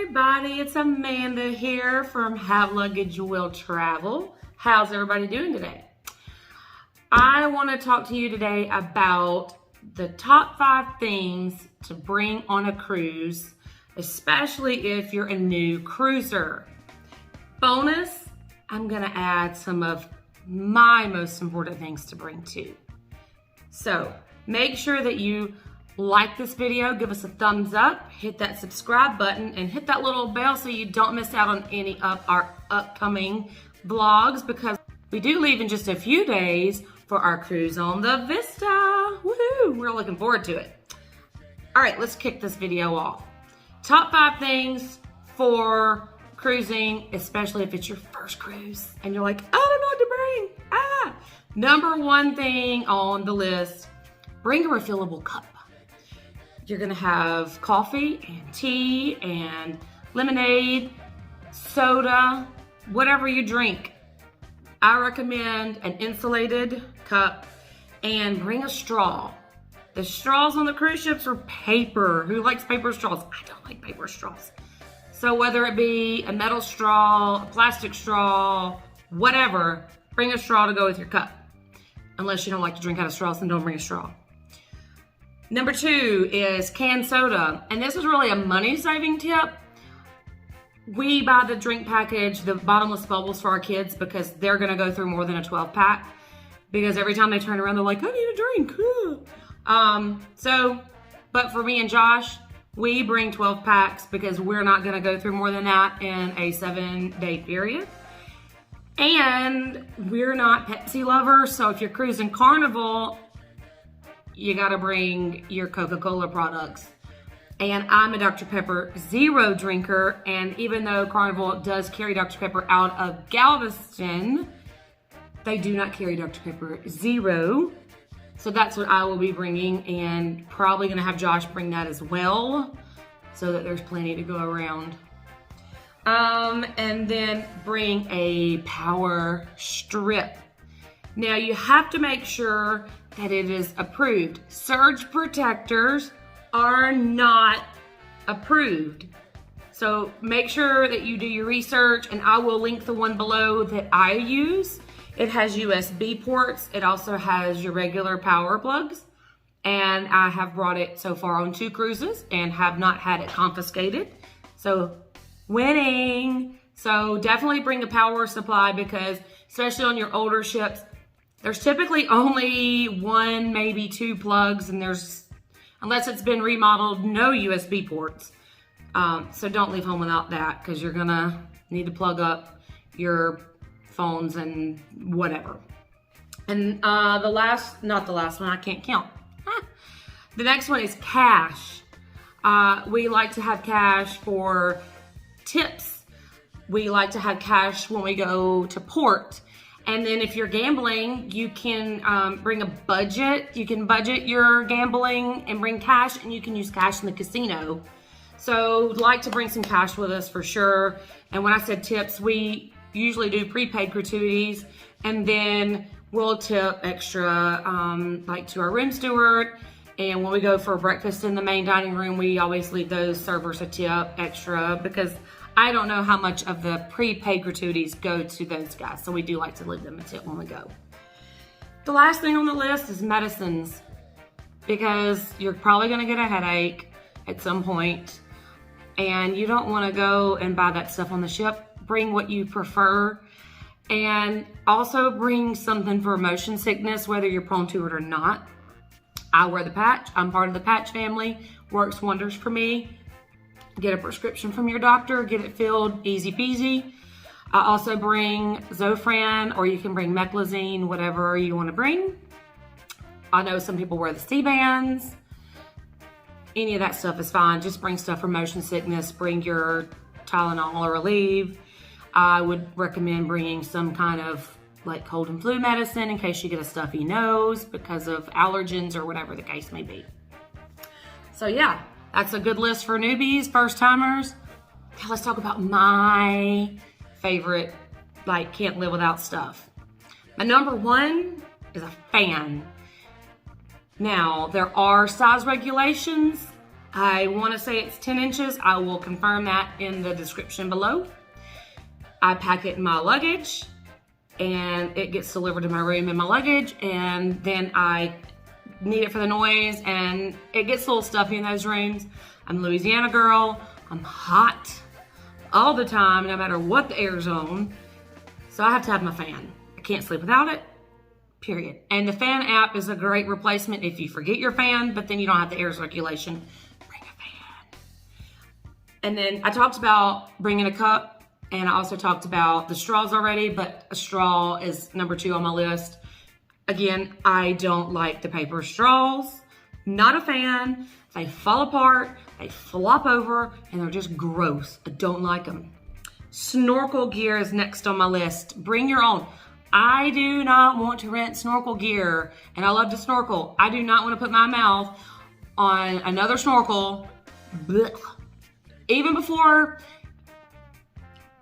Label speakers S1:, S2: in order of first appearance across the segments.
S1: everybody, it's Amanda here from Have Luggage Will Travel. How's everybody doing today? I want to talk to you today about the top 5 things to bring on a cruise, especially if you're a new cruiser. Bonus, I'm going to add some of my most important things to bring too. So make sure that you like this video, give us a thumbs up, hit that subscribe button, and hit that little bell so you don't miss out on any of our upcoming vlogs, because we do leave in just a few days for our cruise on the Vista. Woohoo! We're looking forward to it. All right, let's kick this video off. Top 5 things for cruising, especially if it's your first cruise and you're like, I don't know what to bring. Number 1 thing on the list, bring a refillable cup. You're gonna have coffee and tea and lemonade, soda, whatever you drink. I recommend an insulated cup and bring a straw. The straws on the cruise ships are paper. Who likes paper straws? I don't like paper straws. So whether it be a metal straw, a plastic straw, whatever, bring a straw to go with your cup. Unless you don't like to drink out of straws, then don't bring a straw. Number 2 is canned soda. And this is really a money-saving tip. We buy the drink package, the bottomless bubbles for our kids, because they're gonna go through more than a 12-pack. Because every time they turn around, they're like, I need a drink. But for me and Josh, we bring 12 packs because we're not gonna go through more than that in a 7-day period. And we're not Pepsi lovers, so if you're cruising Carnival, you gotta bring your Coca-Cola products. And I'm a Dr. Pepper Zero drinker, and even though Carnival does carry Dr. Pepper out of Galveston, they do not carry Dr. Pepper Zero. So that's what I will be bringing, and probably gonna have Josh bring that as well, so that there's plenty to go around. And then bring a power strip. Now you have to make sure that it is approved. Surge protectors are not approved. So make sure that you do your research, and I will link the one below that I use. It has USB ports. It also has your regular power plugs. And I have brought it so far on 2 cruises and have not had it confiscated. So winning. So definitely bring a power supply, because especially on your older ships, there's typically only 1, maybe 2 plugs, and there's, unless it's been remodeled, no USB ports. So don't leave home without that, because you're gonna need to plug up your phones and whatever. And not the last one, I can't count. The next one is cash. We like to have cash for tips. We like to have cash when we go to port. And then if you're gambling, you can bring a budget. You can budget your gambling and bring cash, and you can use cash in the casino. So like to bring some cash with us for sure. And when I said tips, we usually do prepaid gratuities, and then we'll tip extra like to our room steward. And when we go for breakfast in the main dining room, we always leave those servers a tip extra, because I don't know how much of the prepaid gratuities go to those guys, so we do like to leave them a tip when we go. The last thing on the list is medicines, because you're probably gonna get a headache at some point, and you don't wanna go and buy that stuff on the ship. Bring what you prefer, and also bring something for motion sickness, whether you're prone to it or not. I wear the patch. I'm part of the patch family. Works wonders for me. Get a prescription from your doctor, get it filled, easy peasy. I also bring Zofran, or you can bring Meclizine, whatever you want to bring. I know some people wear the C-bands. Any of that stuff is fine. Just bring stuff for motion sickness. Bring your Tylenol or Aleve. I would recommend bringing some kind of like cold and flu medicine in case you get a stuffy nose because of allergens or whatever the case may be. So yeah, that's a good list for newbies, first timers. Now let's talk about my favorite, like can't live without stuff. My number 1 is a fan. Now, there are size regulations. I want to say it's 10 inches. I will confirm that in the description below. I pack it in my luggage and it gets delivered to my room in my luggage, and then I need it for the noise, and it gets a little stuffy in those rooms. I'm a Louisiana girl. I'm hot all the time, no matter what the air's on. So I have to have my fan. I can't sleep without it, period. And the fan app is a great replacement if you forget your fan, but then you don't have the air circulation. Bring a fan. And then I talked about bringing a cup, and I also talked about the straws already, but a straw is number 2 on my list. Again, I don't like the paper straws. Not a fan. They fall apart, they flop over, and they're just gross. I don't like them. Snorkel gear is next on my list. Bring your own. I do not want to rent snorkel gear, and I love to snorkel. I do not want to put my mouth on another snorkel. Blech. Even before,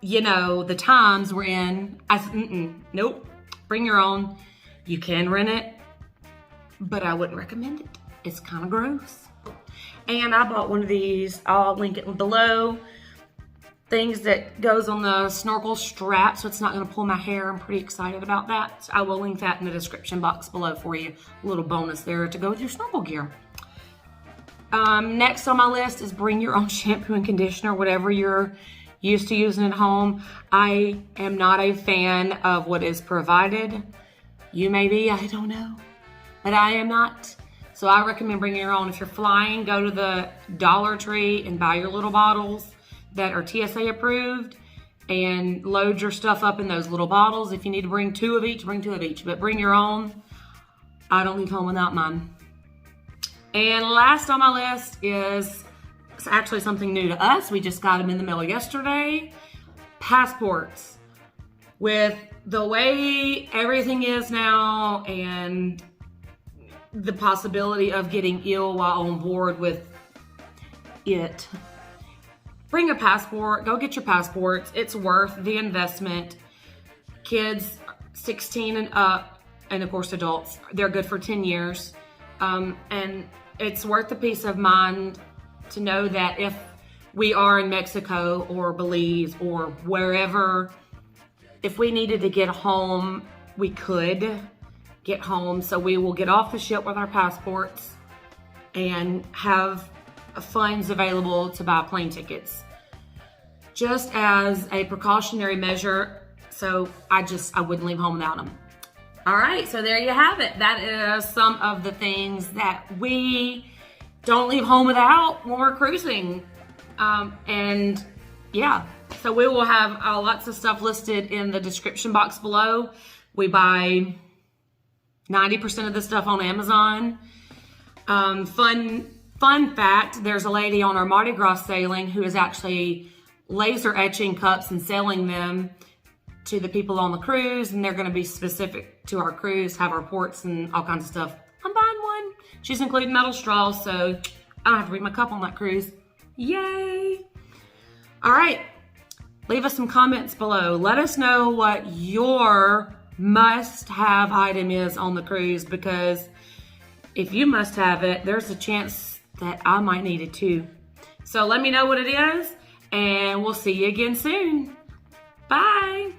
S1: you know, the times we're in, nope. Bring your own. You can rent it, but I wouldn't recommend it. It's kind of gross. And I bought one of these, I'll link it below, things that goes on the snorkel strap so it's not gonna pull my hair. I'm pretty excited about that. So I will link that in the description box below for you. A little bonus there to go with your snorkel gear. Next on my list is bring your own shampoo and conditioner, whatever you're used to using at home. I am not a fan of what is provided. You may be, I don't know, but I am not. So I recommend bringing your own. If you're flying, go to the Dollar Tree and buy your little bottles that are TSA approved and load your stuff up in those little bottles. If you need to bring 2 of each, bring 2 of each, but bring your own. I don't leave home without mine. And last on my list is actually something new to us. We just got them in the mail yesterday. Passports. With the way everything is now and the possibility of getting ill while on board with it, bring a passport. Go get your passports. It's worth the investment. Kids 16 and up, and of course adults, they're good for 10 years. And it's worth the peace of mind to know that if we are in Mexico or Belize or wherever, if we needed to get home, we could get home. So we will get off the ship with our passports and have funds available to buy plane tickets, just as a precautionary measure. So I wouldn't leave home without them. All right, so there you have it. That is some of the things that we don't leave home without when we're cruising. And yeah, so we will have lots of stuff listed in the description box below. We buy 90% of the stuff on Amazon. Fun fact, there's a lady on our Mardi Gras sailing who is actually laser etching cups and selling them to the people on the cruise, and they're going to be specific to our cruise, have reports and all kinds of stuff. I'm buying one. She's including metal straws, so I don't have to bring my cup on that cruise. Yay! All right, leave us some comments below. Let us know what your must-have item is on the cruise, because if you must have it, there's a chance that I might need it too. So let me know what it is, and we'll see you again soon. Bye!